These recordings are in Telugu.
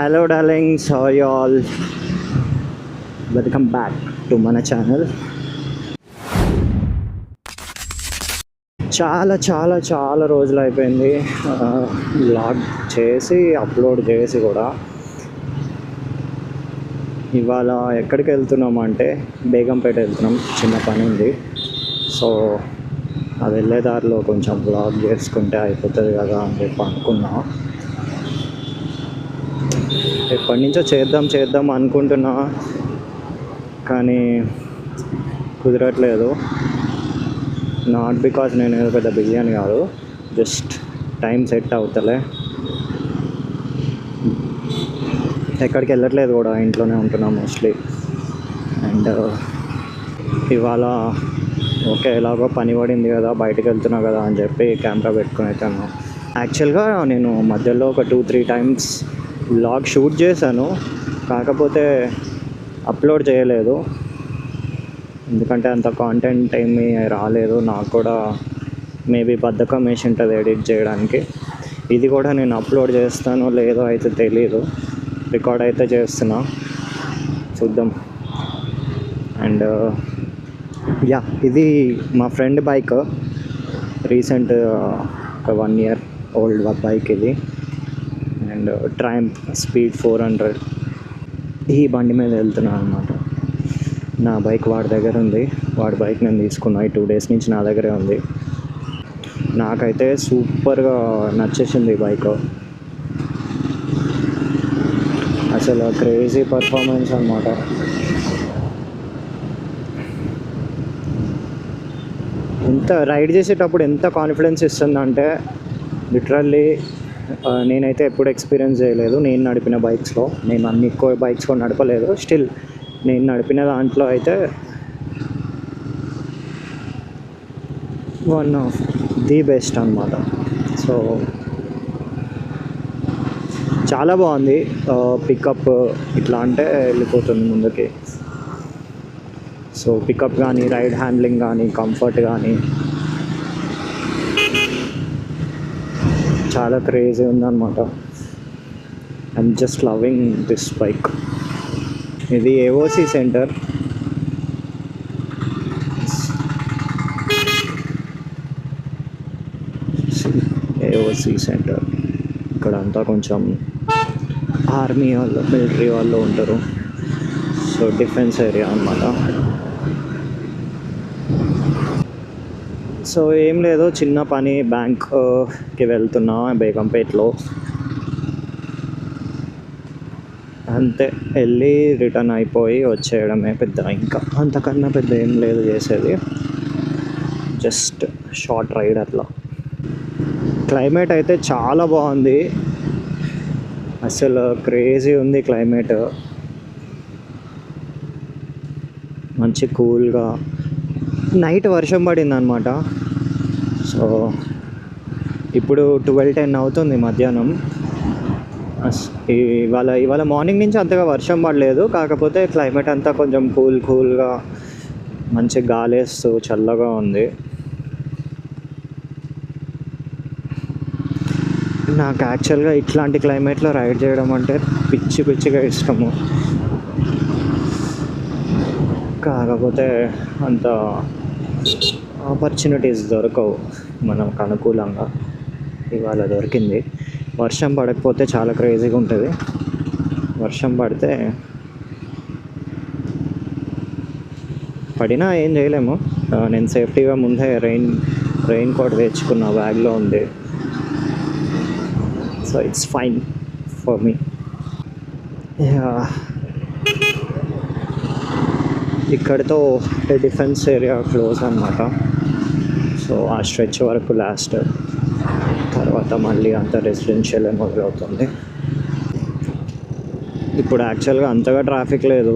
Hello darlings, how are you all? Welcome back to మన ఛానల్. చాలా చాలా చాలా రోజులు అయిపోయింది వ్లాగ్ చేసి అప్లోడ్ చేసి కూడా. ఇవాళ ఎక్కడికి వెళ్తున్నాం అంటే బేగంపేట వెళ్తున్నాం, చిన్న పని ఉంది. సో అది వెళ్ళే దారిలో కొంచెం వ్లాగ్ చేసుకుంటే అయిపోతుంది కదా అని చెప్పి అనుకున్నా. ఎప్పటి నుంచో చేద్దాం అనుకుంటున్నా, కానీ కుదరట్లేదు. నాట్ బికాజ్ నేను ఏదో పెద్ద బిర్యానీ కాదు, జస్ట్ టైం సెట్ అవుతలే. ఎక్కడికి వెళ్ళట్లేదు కూడా, ఇంట్లోనే ఉంటున్నాం మోస్ట్లీ. అండ్ ఇవాళ ఓకే ఎలాగో పని పడింది కదా, బయటకు వెళ్తున్నా కదా అని చెప్పి కెమెరా పెట్టుకుని అవుతాను. యాక్చువల్గా నేను మధ్యలో ఒక 2-3 టైమ్స్ వ్లాగ్ షూట్ చేశాను, కాకపోతే అప్లోడ్ చేయలేదు. ఎందుకంటే అంత కాంటెంట్ ఏమీ రాలేదు. నాకు కూడా మేబీ బద్ధకం వేసి ఉంటుంది ఎడిట్ చేయడానికి. ఇది కూడా నేను అప్లోడ్ చేస్తానో లేదో అయితే తెలీదు. రికార్డ్ అయితే చేస్తున్నా, చూద్దాం. అండ్ యా, ఇది మా ఫ్రెండ్ బైక్. రీసెంట్ ఒక 1 year ఓల్డ్ బైక్ ఇది. And Triumph speed 400. ఈ బండి మీద వెళ్తున్నాను అనమాట. నా బైక్ వాడి దగ్గర ఉంది, వాడి బైక్ నేను తీసుకున్నా. ఈ 2 days నుంచి నా దగ్గరే ఉంది. నాకైతే సూపర్గా నచ్చేసింది ఈ బైక్. అసలు క్రేజీ పర్ఫార్మెన్స్ అనమాట. ఎంత రైడ్ చేసేటప్పుడు ఎంత కాన్ఫిడెన్స్ ఇస్తుందంటే లిటరల్లీ నేనైతే ఎప్పుడు ఎక్స్పీరియన్స్ చేయలేదు. నేను నడిపిన బైక్స్లో, నేను అన్ని ఎక్కువ బైక్స్ కూడా నడపలేదు. స్టిల్ నేను నడిపిన దాంట్లో అయితే వన్ ఆఫ్ ది బెస్ట్ అనమాట. సో చాలా బాగుంది. పికప్ ఇట్లా అంటే వెళ్ళిపోతుంది ముందుకి. సో పికప్ కానీ, రైడ్ హ్యాండ్లింగ్ కానీ, కంఫర్ట్ కానీ చాలా క్రేజీ ఉందన్నమాట. I'm just loving this bike. ఇది ఏఓసి సెంటర్. ఏఓసి సెంటర్ ఇక్కడ అంతా కొంచెం ఆర్మీ వాళ్ళు, మిలిటరీ వాళ్ళు ఉంటారు. సో డిఫెన్స్ ఏరియా అన్నమాట. సో ఏం లేదు, చిన్న పని, బ్యాంక్కి వెళ్తున్నా బేగంపేటలో. అంతే, వెళ్ళి రిటర్న్ అయిపోయి వచ్చేయడమే. ఇంకా అంతకన్నా పెద్ద ఏం లేదు చేసేది, జస్ట్ షార్ట్ రైడ్ అట్లా. క్లైమేట్ అయితే చాలా బాగుంది, అసలు క్రేజీ ఉంది క్లైమేట్. మంచి కూల్గా. నైట్ వర్షం పడింది అనమాట. సో ఇప్పుడు 12-10 అవుతుంది మధ్యాహ్నం. ఇవాళ మార్నింగ్ నుంచి అంతగా వర్షం పడలేదు, కాకపోతే క్లైమేట్ అంతా కొంచెం కూల్గా మంచి గాలేస్తూ చల్లగా ఉంది. నాకు యాక్చువల్గా ఇట్లాంటి క్లైమేట్లో రైడ్ చేయడం అంటే పిచ్చిగా ఇష్టము. కాకపోతే అంత ఆపర్చునిటీస్ దొరకవు మనకు అనుకూలంగా. ఇవాళ దొరికింది. వర్షం పడకపోతే చాలా క్రేజీగా ఉంటుంది. వర్షం పడినా ఏం చేయలేము. నేను సేఫ్టీగా ముందే రెయిన్ కోట్ తెచ్చుకున్న, బ్యాగ్లో ఉంది. So it's fine for me. ఇక్కడితో డిఫెన్స్ ఏరియా క్లోజ్ అనమాట. సో ఆ స్ట్రెచ్ వరకు లాస్ట్, తర్వాత మళ్ళీ అంత రెసిడెన్షియల్ మొదలవుతుంది. ఇప్పుడు యాక్చువల్గా అంతగా ట్రాఫిక్ లేదు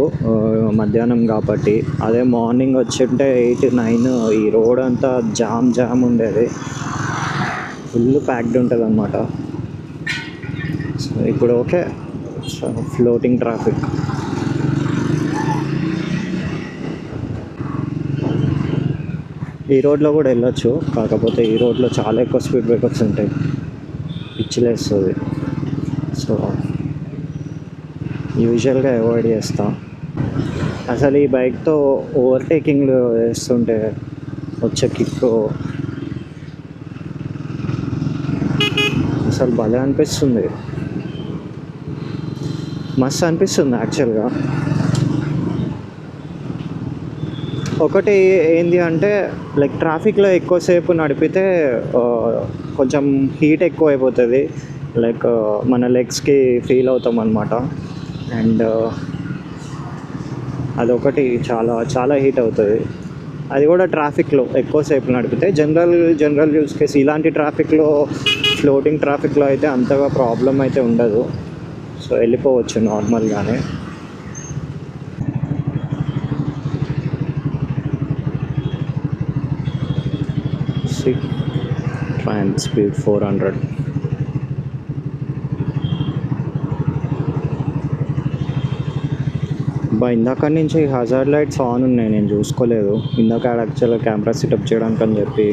మధ్యాహ్నం కాబట్టి. అదే మార్నింగ్ వచ్చింటే 8-9 ఈ రోడ్ అంతా జామ్ ఉండేది, ఫుల్ ప్యాక్డ్ ఉంటుంది అన్నమాట. సో ఇప్పుడు ఓకే, ఫ్లోటింగ్ ట్రాఫిక్. ఈ రోడ్లో కూడా వెళ్ళొచ్చు, కాకపోతే ఈ రోడ్లో చాలా ఎక్కువ స్పీడ్ బ్రేకర్స్ ఉంటాయి, పిచ్చిలేస్తుంది. సో యూజువల్గా అవాయిడ్ చేస్తా. అసలు ఈ బైక్తో ఓవర్టేకింగ్లు వేస్తుంటే వచ్చే కిక్ అసలు భలే అనిపిస్తుంది, మస్తు అనిపిస్తుంది యాక్చువల్గా. ఒకటి ఏంది అంటే లైక్ ట్రాఫిక్లో ఎక్కువసేపు నడిపితే కొంచెం హీట్ ఎక్కువ అయిపోతుంది, లైక్ మన లెగ్స్కి ఫీల్ అవుతాం అన్నమాట. అండ్ అదొకటి చాలా చాలా హీట్ అవుతుంది, అది కూడా ట్రాఫిక్లో ఎక్కువసేపు నడిపితే. జనరల్ యూస్ కేసు ఇలాంటి ట్రాఫిక్లో, ఫ్లోటింగ్ ట్రాఫిక్లో అయితే అంతగా ప్రాబ్లం అయితే ఉండదు, సో వెళ్ళిపోవచ్చు నార్మల్గానే. Triumph speed 400. ఇందాక నుంచి హజార్డ్ లైట్స్ ఆన్ ఉన్నాయి, నేను చూసుకోలేదు. ఇందాక యాక్చువల్గా కెమెరా సెటప్ చేయడానికి అని చెప్పి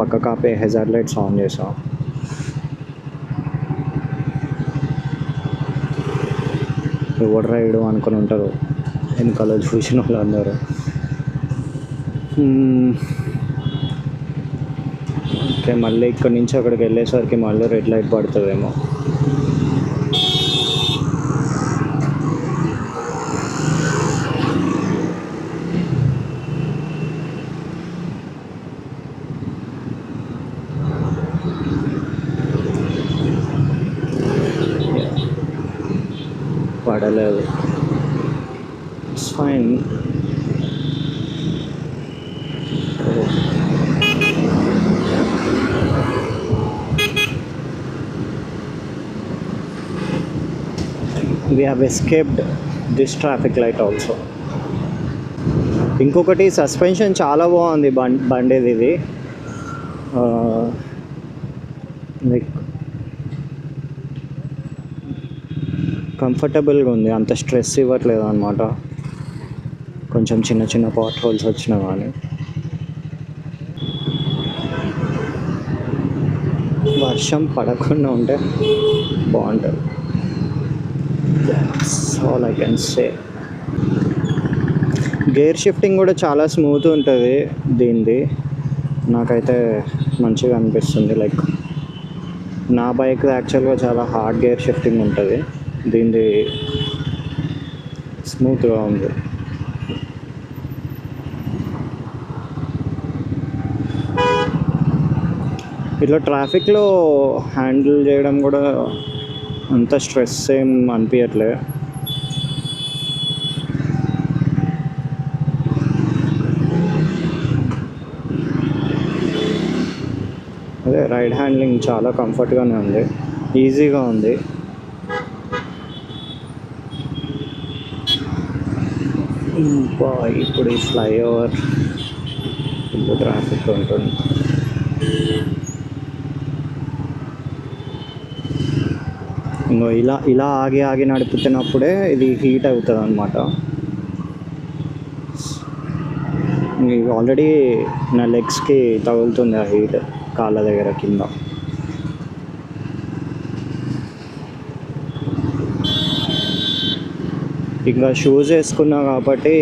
పక్క ఆపే హజార్డ్ లైట్స్ ఆన్ చేసాం. ఎవడు రైడు అనుకుని ఉంటారు వెనకాల చూసిన వాళ్ళు అందరూ. ఓకే, మళ్ళీ ఇక్కడి నుంచి అక్కడికి వెళ్ళేసరికి మళ్ళీ రెడ్ లైట్ పడుతుందేమో. పడలేదు, it's fine. We have escaped this traffic light also. ఇంకొకటి సస్పెన్షన్ చాలా బాగుంది బండిది. ఇది లైక్ కంఫర్టబుల్గా ఉంది, అంత స్ట్రెస్ ఇవ్వట్లేదు అనమాట. కొంచెం చిన్న చిన్న పాట్ హోల్స్ వచ్చినా కానీ. వర్షం పడకుండా ఉంటే బాగుంటుంది, that's all I can say. Gear shifting కూడా చాలా స్మూత్ ఉంటుంది దీనిది, నాకైతే మంచిగా అనిపిస్తుంది. లైక్ నా బైక్ యాక్చువల్గా చాలా హార్డ్ గేర్ షిఫ్టింగ్ ఉంటుంది, దీనిది స్మూత్గా ఉంది. ఇట్లా ట్రాఫిక్లో హ్యాండిల్ చేయడం కూడా అంత స్ట్రెస్ ఏం అనిపించట్లే. అదే రైడ్ హ్యాండ్లింగ్ చాలా కంఫర్ట్గానే ఉంది, ఈజీగా ఉంది. ఇప్పుడు ఈ ఫ్లైఓవర్ ఫుల్ ట్రాఫిక్ ఉంటుంది. ఇంకో ఇలా ఆగి నడుపుతున్నప్పుడే ఇది హీట్ అవుతుంది అనమాట. ఆల్రెడీ నా లెగ్స్కి తగులుతుంది ఆ హీట్, కాళ్ళ దగ్గర కింద. ఇంకా షూస్ వేసుకున్నా కాబట్టి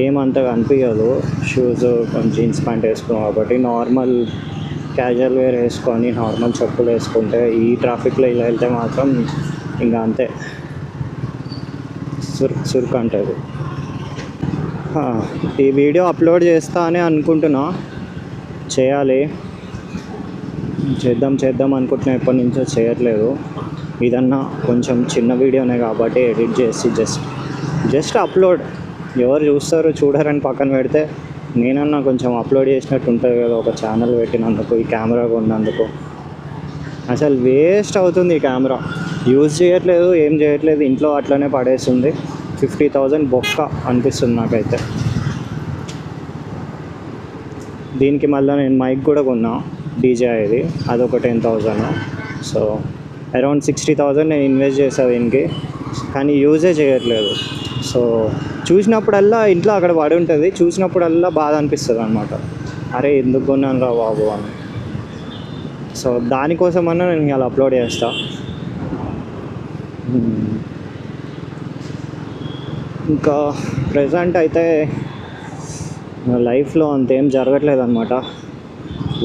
ఏమంతగా అనిపించదు. షూస్ కొంచెం జీన్స్ ప్యాంట్ వేసుకున్నాం కాబట్టి నార్మల్ క్యాజువల్ వేర్ వేసుకొని నార్మల్ చెప్పులు వేసుకుంటే ఈ ట్రాఫిక్లో ఇలా వెళ్తే మాత్రం ఇంకా అంతే సురుకు అంటుంది. ఈ వీడియో అప్లోడ్ చేస్తా అని అనుకుంటున్నా, చేద్దాం అనుకుంటున్నా, ఎప్పటి నుంచో చేయట్లేదు. ఇదన్నా కొంచెం చిన్న వీడియోనే కాబట్టి ఎడిట్ చేసి జస్ట్ అప్లోడ్, ఎవరు చూడరని పక్కన పెడితే నేనన్నా కొంచెం అప్లోడ్ చేసినట్టు ఉంటుంది కదా ఒక ఛానల్ పెట్టినందుకు, ఈ కెమెరా కొన్నందుకు. అసలు వేస్ట్ అవుతుంది ఈ కెమెరా, యూజ్ చేయట్లేదు, ఏం చేయట్లేదు, ఇంట్లో అట్లనే పడేస్తుంది. 50,000 బొక్క అనిపిస్తుంది నాకైతే. దీనికి మళ్ళీ నేను మైక్ కూడా కొన్నా, DJI, అదొక 10,000. సో అరౌండ్ 60,000 నేను ఇన్వెస్ట్ చేసాను దీనికి, కానీ యూజే చేయట్లేదు. సో చూసినప్పుడల్లా ఇంట్లో అక్కడ పడి ఉంటుంది, చూసినప్పుడల్లా బాధ అనిపిస్తుంది అనమాట, అరే ఎందుకు కొన్నాను రా బాబు అని. సో దానికోసమన్నా నేను ఇలా అప్లోడ్ చేస్తా. ఇంకా ప్రజెంట్ అయితే నా లైఫ్లో అంతేం జరగట్లేదు అనమాట.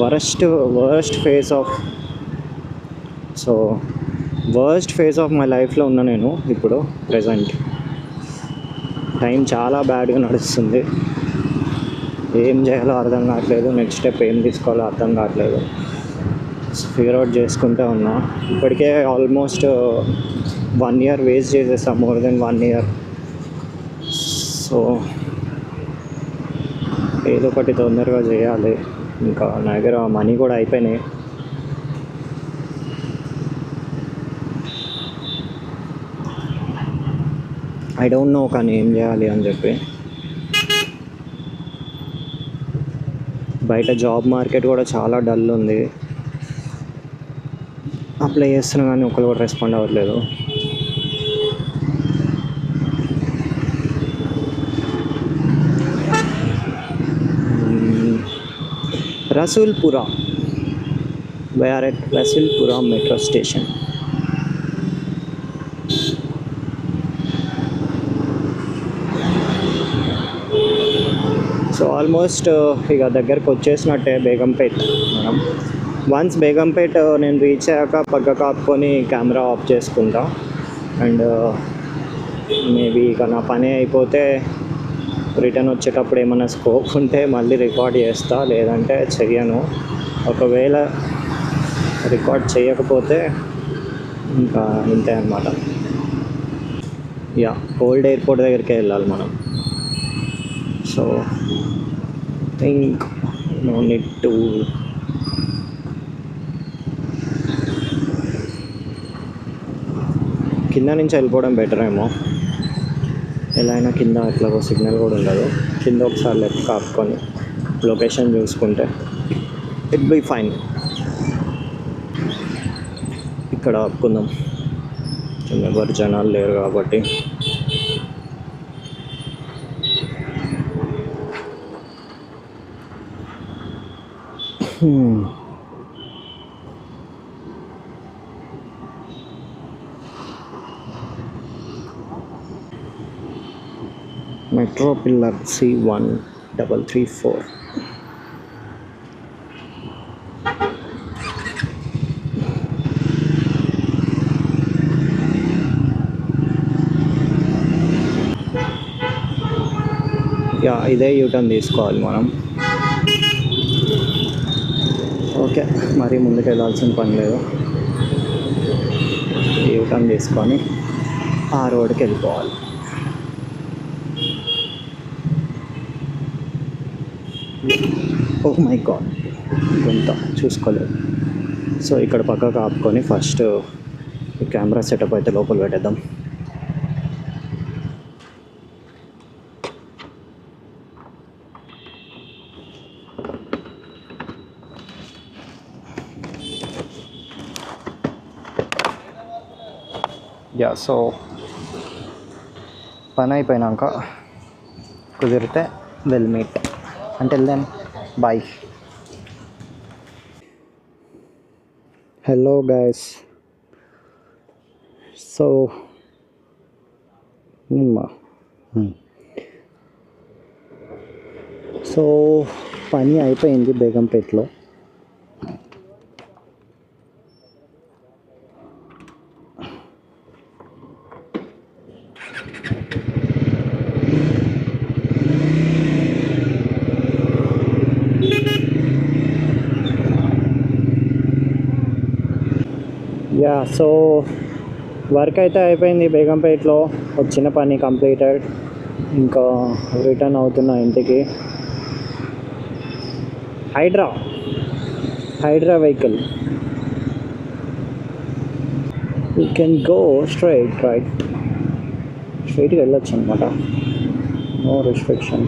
వర్స్ట్ ఫేజ్ ఆఫ్ మై లైఫ్లో ఉన్నా నేను ఇప్పుడు ప్రజెంట్. టైం చాలా బ్యాడ్గా నడుస్తుంది. ఏం చేయాలో అర్థం కావట్లేదు, నెక్స్ట్ స్టెప్ ఏం తీసుకోవాలో అర్థం కావట్లేదు. ఫిగర్ అవుట్ చేసుకుంటూ ఉన్నా. ఇప్పటికే ఆల్మోస్ట్ 1 year వేస్ట్ చేసేస్తాం, మోర్ దెన్ 1 year. సో ఏదో ఒకటి తొందరగా చేయాలి. ఇంకా నా దగ్గర మనీ కూడా అయిపోయినాయి. ఐ డోంట్ నో కానీ ఏం చేయాలి అని చెప్పి. బయట జాబ్ మార్కెట్ కూడా చాలా డల్ ఉంది. అప్లై చేస్తున్నా కానీ ఒకరు కూడా రెస్పాండ్ అవ్వట్లేదు. Rasoolpura, we are at Rasoolpura metro station. So almost ఇక దగ్గరకు వచ్చేసినట్టే బేగంపేట్. మనం వన్స్ బేగంపేట్ నేను రీచ్ అయ్యాక పక్క కాపుకొని కెమెరా ఆఫ్ చేసుకుంటా. అండ్ మేబీ ఇక నా పని అయిపోతే రిటర్న్ వచ్చేటప్పుడు ఏమైనా స్కోప్ ఉంటే మళ్ళీ రికార్డ్ చేస్తా, లేదంటే చెయ్యను. ఒకవేళ రికార్డ్ చేయకపోతే ఇంకా ఇంతే అన్నమాట. ఓల్డ్ ఎయిర్పోర్ట్ దగ్గరికి వెళ్ళాలి మనం. So think no need to కింద నుంచి వెళ్ళిపోవడం బెటర్ ఏమో. ఎలా అయినా కింద ఎట్లాగో సిగ్నల్ కూడా ఉండదు. కింద ఒకసారి లెఫ్ట్ కాపుకొని లొకేషన్ చూసుకుంటే ఇట్ బీ ఫైన్. ఇక్కడ ఆపుకుందాం, ఎవరు జనాలు లేరు కాబట్టి. Metro pillar C1334. ఇదే యూటర్న్ తీసుకోవాలి మనం. ఓకే, మరీ ముందుకు వెళ్ళాల్సిన పని లేదు. యూటర్న్ తీసుకొని ఆ రోడ్కి వెళ్ళిపోవాలి. ఓ మై గాడ్, ఇదంతా చూసుకోలేదు. సో ఇక్కడ పక్కకు ఆపుకొని ఫస్ట్ ఈ కెమెరా సెటప్ అయితే లోపల పెట్టేద్దాం. సో పని అయిపోయినాక కుదిరితే well meet. Until then, bye. Hello guys. So పని అయిపోయింది బేగంపేట్లో. సో వర్క్ అయితే అయిపోయింది బేగంపేట్లో. వచ్చిన పని కంప్లీటెడ్. ఇంకా రిటర్న్ అవుతున్నా ఇంటికి. Hydraa vehicle. You can go స్ట్రైట్గా వెళ్ళొచ్చు అనమాట, నో రిస్ట్రిక్షన్.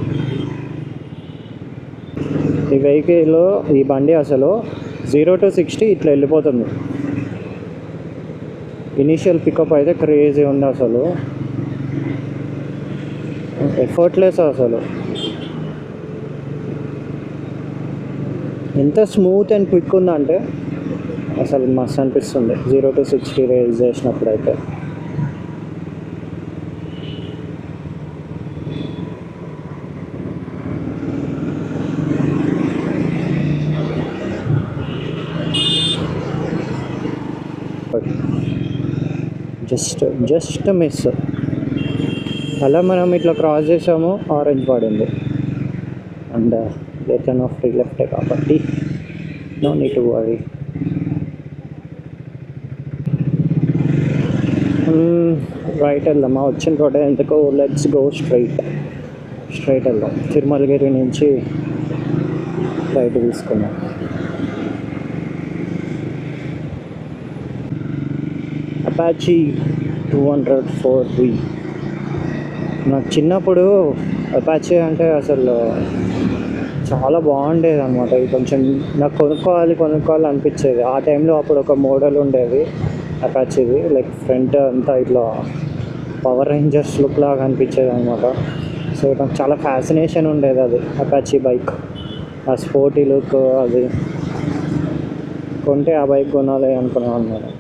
ఈ వెహికల్, ఈ బండి అసలు 0 to 60 ఇట్లా వెళ్ళిపోతుంది. ఇనీషియల్ పికప్ అయితే క్రేజీ ఉంది అసలు, ఎఫర్ట్లెస్ అసలు. ఎంత స్మూత్ అండ్ క్విక్ ఉందంటే అసలు మస్తు అనిపిస్తుంది 0 to 60 రేస్ చేసినప్పుడు అయితే. ఒకటి, జస్ట్ మిస్. అలా మనం ఇట్లా క్రాస్ చేసాము, ఆరెంజ్ పడింది. అండ్ లెఫ్ట్ ఆఫ్ ఫ్రీ లెఫ్టే కాబట్టి no need to worry. Right వెళ్దామా? వచ్చిన రోడ్ ఎందుకో లెట్స్ గో స్ట్రైట్ వెళ్దాం. తిరుమలగిరి నుంచి రైట్ తీసుకున్నాం. Apache 204V. నాకు చిన్నప్పుడు అపాచీ అంటే అసలు చాలా బాగుండేది అనమాట. ఇది కొంచెం నాకు కొనుక్కోవాలి అనిపించేది ఆ టైంలో. అప్పుడు ఒక మోడల్ ఉండేది అపాచీది, లైక్ ఫ్రంట్ అంతా ఇట్లా పవర్ రేంజర్స్ లుక్ లాగా అనిపించేది అనమాట. సో నాకు చాలా ఫ్యాసినేషన్ ఉండేది అది అపాచీ బైక్, ఆ స్పోర్టీ లుక్. అది కొంటే ఆ బైక్ కొనాలి అనుకున్నాను నేను.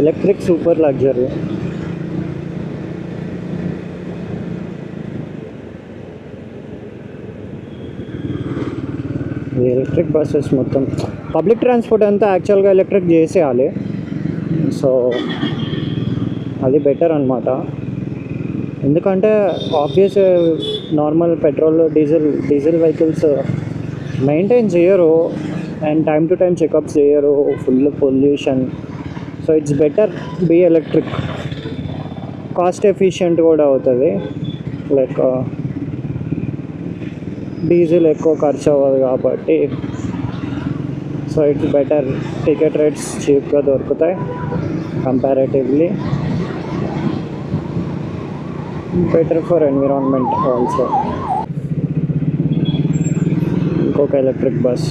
Electric super luxury. Electric buses మొత్తం పబ్లిక్ ట్రాన్స్పోర్ట్ అంతా యాక్చువల్గా ఎలక్ట్రిక్ చేసేయాలి. సో అది బెటర్ అనమాట. ఎందుకంటే obvious normal petrol diesel vehicles maintain చేయరు and time to time checkups చేయరు, full pollution. So it's better be electric. Cost efficient కూడా అవుతుంది, లైక్ డీజిల్ ఎక్కువ ఖర్చు అవ్వదు కాబట్టి. So it's better. Ticket rates చీప్గా దొరుకుతాయి comparatively. Better for environment also. ఇంకొక electric bus.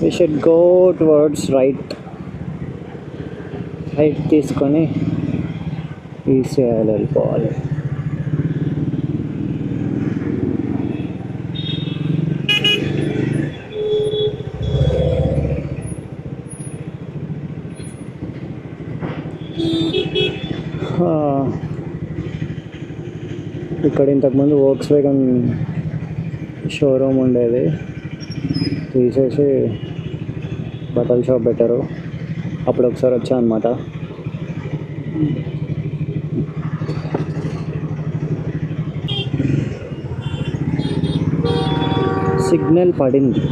We should go towards right తీసుకొని ఈసీఐలో వెళ్ళిపోవాలి. ఇక్కడ ఇంతకుముందు వోక్స్‌వ్యాగన్ షోరూమ్ ఉండేది, తీసేసి బట్టల షాప్ పెట్టారు. అప్పుడు ఒకసారి వచ్చా అనమాట. సిగ్నల్ పడింది.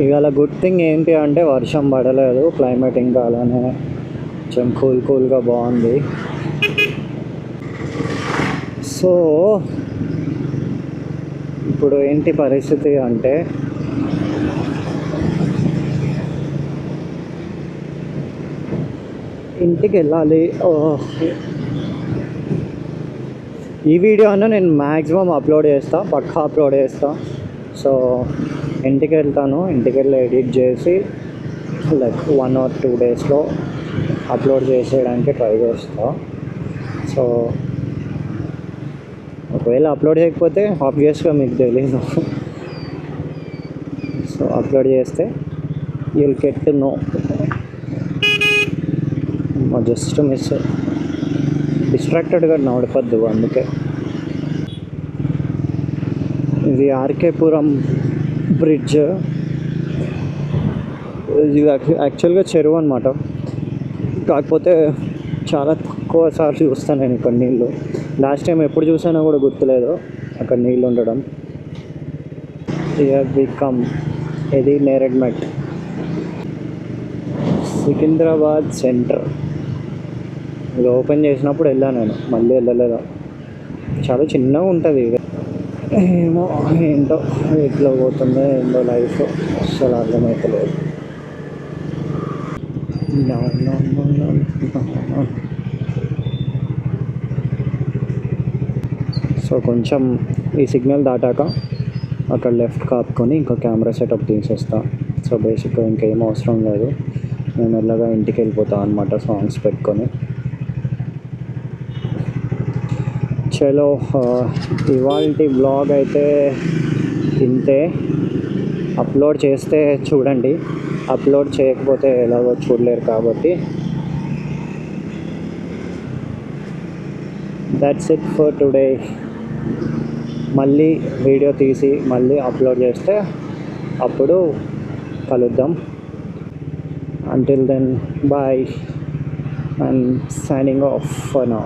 ఇవాళ గుడ్ థింగ్ ఏంటి అంటే వర్షం పడలేదు, క్లైమేట్ ఇంకా అలానే కొంచెం కూల్గా బాగుంది. సో ఇప్పుడు ఏంటి పరిస్థితి అంటే ఇంటికి వెళ్ళాలి. ఈ వీడియో అన్న నేను మ్యాక్సిమం పక్కా అప్లోడ్ చేస్తా. సో ఇంటికి వెళ్తాను, ఇంటికి వెళ్ళి ఎడిట్ చేసి లైక్ 1 or 2 డేస్లో అప్లోడ్ చేసేయడానికి ట్రై చేస్తా. సో ఒకవేళ అప్లోడ్ చేయకపోతే ఆబ్వియస్గా మీకు తెలీదు. సో అప్లోడ్ చేస్తే you'll get to know. Just miss. డిస్ట్రాక్టెడ్గా నడపద్దు, అందుకే. ఇది ఆర్కేపురం బ్రిడ్జ్. ఇది యాక్చువల్గా చెరువు అనమాట, కాకపోతే చాలా తక్కువ సార్లు చూస్తాను నేను ఇక్కడ నీళ్ళు. లాస్ట్ టైం ఎప్పుడు చూసానో కూడా గుర్తులేదు అక్కడ నీళ్ళు ఉండడం. ఇది నేరెడ్మెట్, సికింద్రాబాద్ సెంటర్. ఇది ఓపెన్ చేసినప్పుడు వెళ్ళాను నేను, మళ్ళీ వెళ్ళలేదు. చాలా చిన్నగా ఉంటుంది. ఏమో ఏంటో ఎట్లా పోతుందో ఏంటో లైఫ్ అసలు అర్థమవుతలేదు. సో కొంచెం ఈ సిగ్నల్ దాటాక అక్కడ లెఫ్ట్ కాపుకొని ఇంకా కెమెరా సెటప్ తీసేస్తా. సో బేసిక్గా ఇంకేం అవసరం లేదు, నేను మెల్లగా ఇంటికి వెళ్ళిపోతాను అనమాట సాంగ్స్ పెట్టుకొని. చలో ఇవాళ బ్లాగ్ అయితే ఇంతే. అప్లోడ్ చేస్తే చూడండి, అప్లోడ్ చేయకపోతే ఎలాగో చూడలేరు కాబట్టి దట్స్ ఇట్ ఫర్ టుడే. మళ్ళీ వీడియో తీసి మళ్ళీ అప్లోడ్ చేస్తే అప్పుడు కలుద్దాం. Until then, bye. I'm signing off for now.